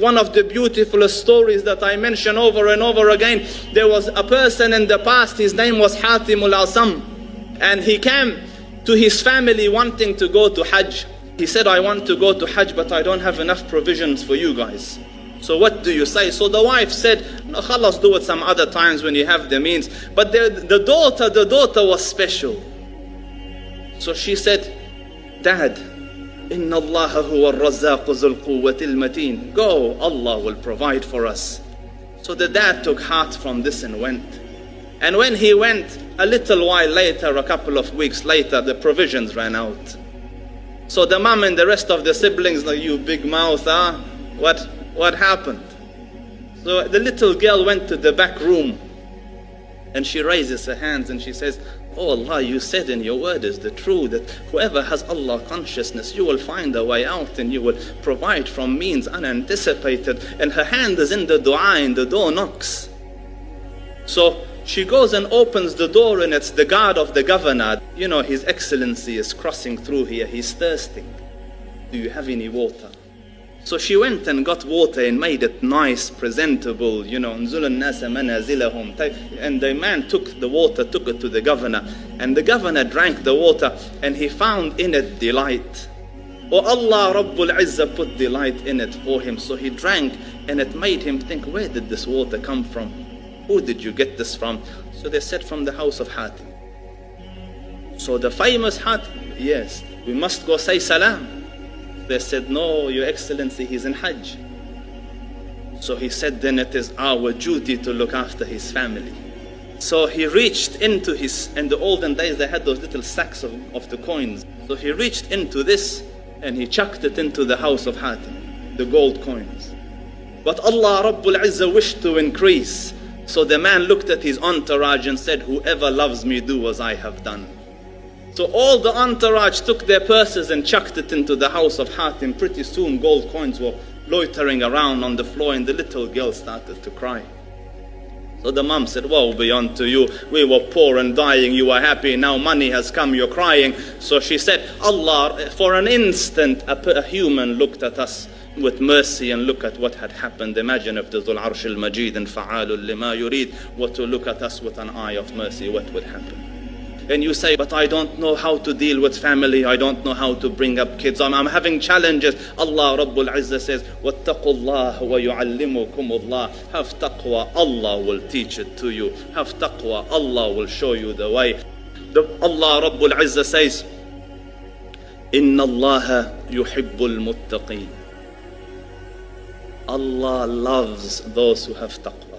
One of the beautiful stories that I mention over and over again, there was a person in the past, his name was Hatim al-Asam, and he came to his family wanting to go to Hajj. He said, I want to go to Hajj, but I don't have enough provisions for you guys. So what do you say? So the wife said, no, khalas, do it some other times when you have the means. But the daughter was special. So she said, Dad, Inna Allah huwa al-Razzaq zul quwwati al-Mateen. Go, Allah will provide for us. So the dad took heart from this and went. And when he went, a little while later, a couple of weeks later, the provisions ran out. So the mom and the rest of the siblings, like, you big mouth, huh? What happened? So the little girl went to the back room and she raises her hands and she says, Oh Allah, you said in your word is the truth that whoever has Allah consciousness, you will find a way out and you will provide from means unanticipated. And her hand is in the dua and the door knocks. So she goes and opens the door and it's the guard of the governor. You know, His Excellency is crossing through here, he's thirsty. Do you have any water? So she went and got water and made it nice, presentable, you know, and the man took the water, took it to the governor, and the governor drank the water and he found in it delight. Oh, Allah Rabbul Izzah put delight in it for him. So he drank and it made him think, where did this water come from? Who did you get this from? So they said, from the house of Hatim. So the famous Hatim, yes, we must go say salam. They said, no, Your Excellency, he's in Hajj. So he said, then it is our duty to look after his family. So he reached into his, in the olden days they had those little sacks of the coins. So he reached into this and he chucked it into the house of Hatim, the gold coins. But Allah Rabbul Izzah wished to increase. So the man looked at his entourage and said, whoever loves me, do as I have done. So all the entourage took their purses and chucked it into the house of Hatim. Pretty soon gold coins were loitering around on the floor and the little girl started to cry. So the mom said, woe be unto you, we were poor and dying, you are happy, now money has come, you're crying. So she said, Allah, for an instant a human looked at us with mercy and look at what had happened. Imagine if the Dhul Arsh al-Majid and Fa'alul lima yurid were to look at us with an eye of mercy, what would happen? And you say, but I don't know how to deal with family, I don't know how to bring up kids, I'm having challenges. Allah Rabbul Izzah says, وَاتَّقُوا اللَّهَ وَيُعَلِّمُكُمُ اللَّهِ. Have taqwa, Allah will teach it to you. Have taqwa, Allah will show you the way. Allah Rabbul Izzah says, إِنَّ اللَّهَ يُحِبُّ الْمُتَّقِينَ. Allah loves those who have taqwa.